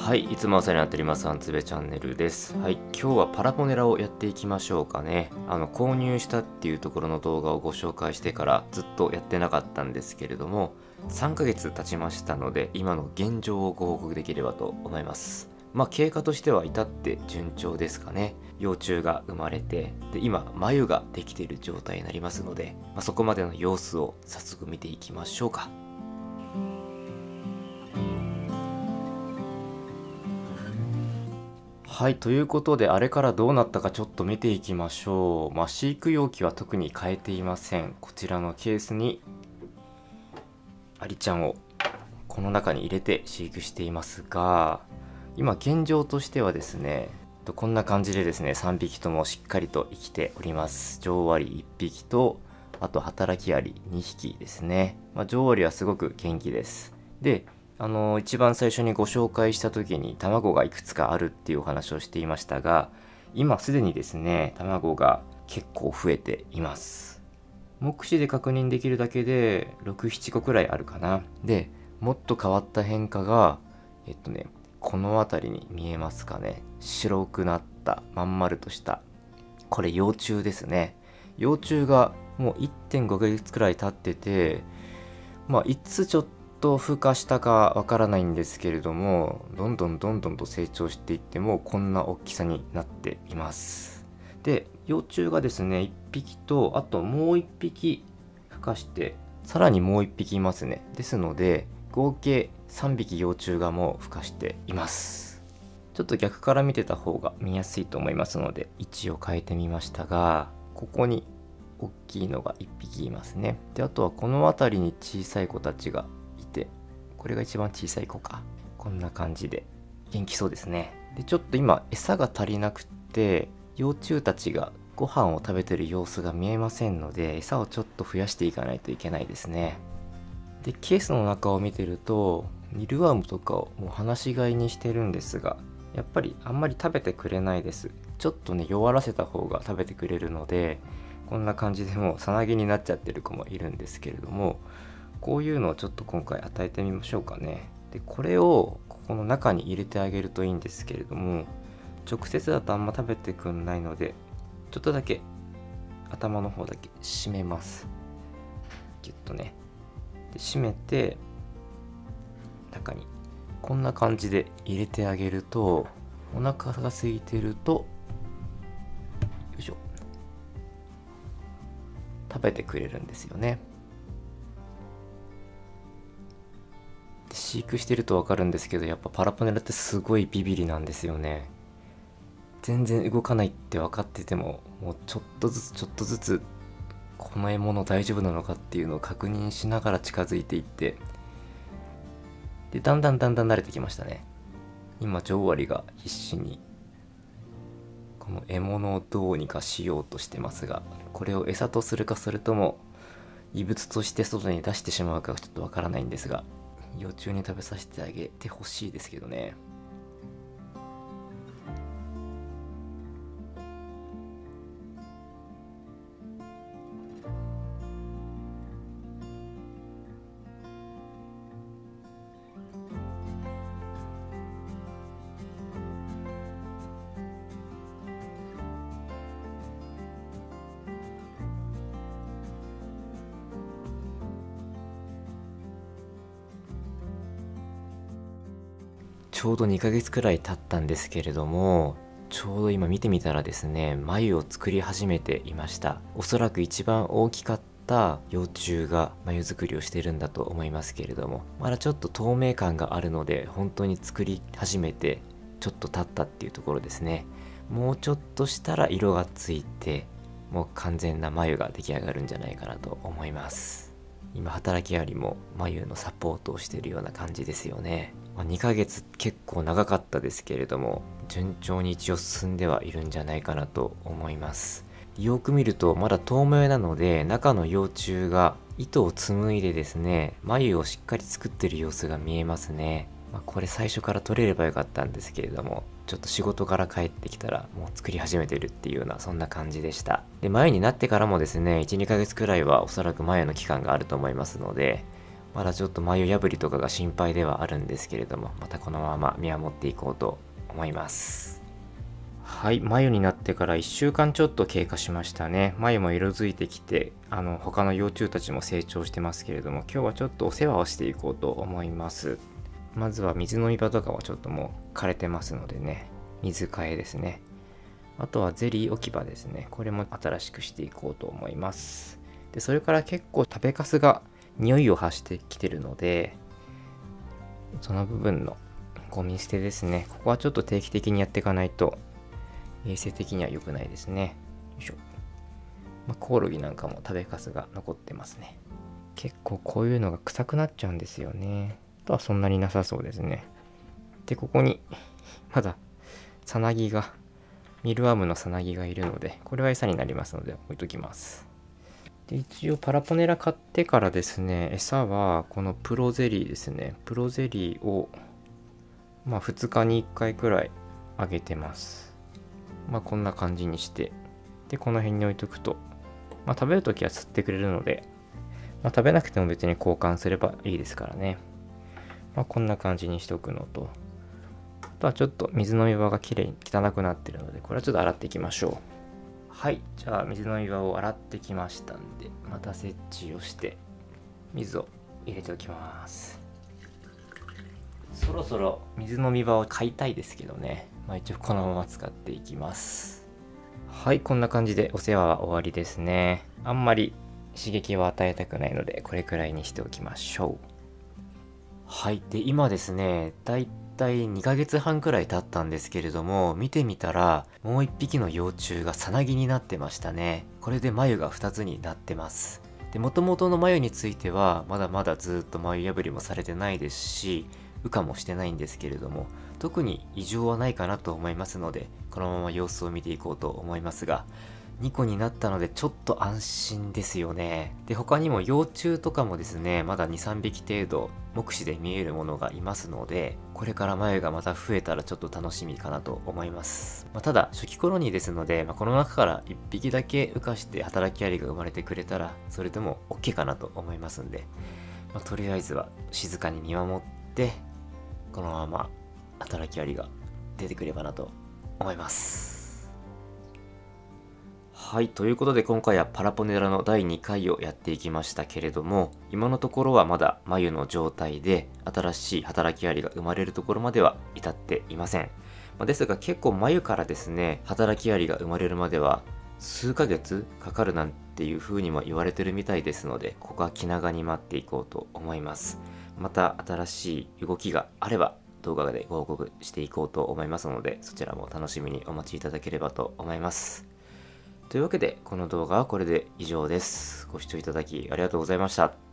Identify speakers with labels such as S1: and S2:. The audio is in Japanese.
S1: はい、いつもお世話になっております、アンツベチャンネルです。はい、今日はパラポネラをやっていきましょうかね。購入したっていうところの動画をご紹介してからずっとやってなかったんですけれども、3ヶ月経ちましたので、今の現状をご報告できればと思います。経果としては至って順調ですかね。幼虫が生まれて、で、今、繭ができている状態になりますので、そこまでの様子を早速見ていきましょうか。はい、ということで、あれからどうなったかちょっと見ていきましょう。飼育容器は特に変えていません。こちらのケースに、アリちゃんをこの中に入れて飼育していますが、今現状としてはですね、こんな感じでですね、3匹ともしっかりと生きております。女王アリ1匹と、あと働きアリ2匹ですね。女王アリはすごく元気です。で、一番最初にご紹介した時に卵がいくつかあるっていうお話をしていましたが、今すでにですね、卵が結構増えています。目視で確認できるだけで6、7個くらいあるかな。で、もっと変わった変化が、この辺りに見えますかね。白くなったまん丸とした、これ幼虫ですね。幼虫がもう 1.5 ヶ月くらい経ってて、いつちょっと孵化したかわからないんですけれども、どんどんと成長していってもこんな大きさになっています。で、幼虫がですね1匹と、あともう1匹孵化して、さらにもう1匹いますね。ですので合計3匹幼虫がもう孵化しています。ちょっと逆から見てた方が見やすいと思いますので位置を変えてみましたが、ここに大きいのが1匹いますね。で、あとはこの辺りに小さい子たちがいて、これが一番小さい子か。こんな感じで元気そうですね。で、ちょっと今餌が足りなくて、幼虫たちがご飯を食べてる様子が見えませんので、餌をちょっと増やしていかないといけないですね。で、ケースの中を見てると、ミルワームとかをもう放し飼いにしてるんですが、やっぱりあんまり食べてくれないです。ちょっとね、弱らせた方が食べてくれるので、こんな感じでもうさなぎになっちゃってる子もいるんですけれども、こういうのをちょっと今回与えてみましょうかね。で、これをここの中に入れてあげるといいんですけれども、直接だとあんま食べてくんないので、ちょっとだけ頭の方だけ締めます。ギュッとね。で、締めて中にこんな感じで入れてあげると、お腹が空いてると、よいしょ、食べてくれるんですよね。で、飼育してると分かるんですけど、やっぱパラポネラってすごいビビリなんですよね。全然動かないって分かってても、もうちょっとずつこの獲物大丈夫なのかっていうのを確認しながら近づいていって、で、だんだん慣れてきましたね。今女王アリが必死にこの獲物をどうにかしようとしてますが、これを餌とするか、それとも異物として外に出してしまうかちょっとわからないんですが、幼虫に食べさせてあげてほしいですけどね。ちょうど2ヶ月くらい経ったんですけれども、ちょうど今見てみたらですね、繭を作り始めていました。おそらく一番大きかった幼虫が繭作りをしているんだと思いますけれども、まだちょっと透明感があるので、本当に作り始めてちょっと経ったっていうところですね。もうちょっとしたら色がついて、もう完全な繭が出来上がるんじゃないかなと思います。今働きアリも繭のサポートをしているような感じですよね。2ヶ月結構長かったですけれども、順調に一応進んではいるんじゃないかなと思います。よく見るとまだ透明なので、中の幼虫が糸を紡いでですね、繭をしっかり作ってる様子が見えますね。これ最初から取れればよかったんですけれども、ちょっと仕事から帰ってきたらもう作り始めてるっていうような、そんな感じでした。で、繭になってからもですね、1、2ヶ月くらいはおそらく繭の期間があると思いますので、まだちょっと眉破りとかが心配ではあるんですけれども、またこのまま見守っていこうと思います。はい、眉になってから1週間ちょっと経過しましたね。眉も色づいてきて、他の幼虫たちも成長してますけれども、今日はちょっとお世話をしていこうと思います。まずは水飲み場とかはちょっともう枯れてますのでね、水替えですね。あとはゼリー置き場ですね。これも新しくしていこうと思います。で、それから結構食べかすが匂いを発してきてるので、その部分のゴミ捨てですね。ここはちょっと定期的にやっていかないと衛生的には良くないですね。よいしょ。コオロギなんかも食べかすが残ってますね。結構こういうのが臭くなっちゃうんですよね。あとはそんなになさそうですね。で、ここにまださなぎが、ミルワームのさなぎがいるので、これは餌になりますので置いときます。で、一応パラポネラ買ってからですね、餌はこのプロゼリーですね。プロゼリーを2日に1回くらいあげてます。こんな感じにして、でこの辺に置いとくと、食べるときは吸ってくれるので、食べなくても別に交換すればいいですからね。こんな感じにしておくのと、あとはちょっと水飲み場が汚くなってるので、これはちょっと洗っていきましょう。はい、じゃあ水飲み場を洗ってきましたんで、また設置をして水を入れておきます。そろそろ水飲み場を買いたいですけどね、一応このまま使っていきます。はい、こんな感じでお世話は終わりですね。あんまり刺激を与えたくないので、これくらいにしておきましょう。はい、で今ですね、だいたい2ヶ月半くらい経ったんですけれども、見てみたらもう1匹の幼虫がさなぎになってましたね。これで眉が2つになってます。で、元々の眉についてはまだまだずっと眉破りもされてないですし、羽化もしてないんですけれども、特に異常はないかなと思いますので、このまま様子を見ていこうと思いますが、2個になったのでちょっと安心ですよね。で、他にも幼虫とかもですね、まだ 2,3 匹程度目視で見えるものがいますので、これから眉がまた増えたらちょっと楽しみかなと思います。ただ初期コロニーですので、この中から1匹だけ羽化して働きアリが生まれてくれたらそれでも OK かなと思いますんで、とりあえずは静かに見守って、このまま働きアリが出てくればなと思います。はい、ということで今回はパラポネラの第2回をやっていきましたけれども、今のところはまだ眉の状態で新しい働きアリが生まれるところまでは至っていません。ですが結構眉からですね、働きアリが生まれるまでは数ヶ月かかるなんていう風にも言われてるみたいですので、ここは気長に待っていこうと思います。また新しい動きがあれば動画でご報告していこうと思いますので、そちらも楽しみにお待ちいただければと思います。というわけでこの動画はこれで以上です。ご視聴いただきありがとうございました。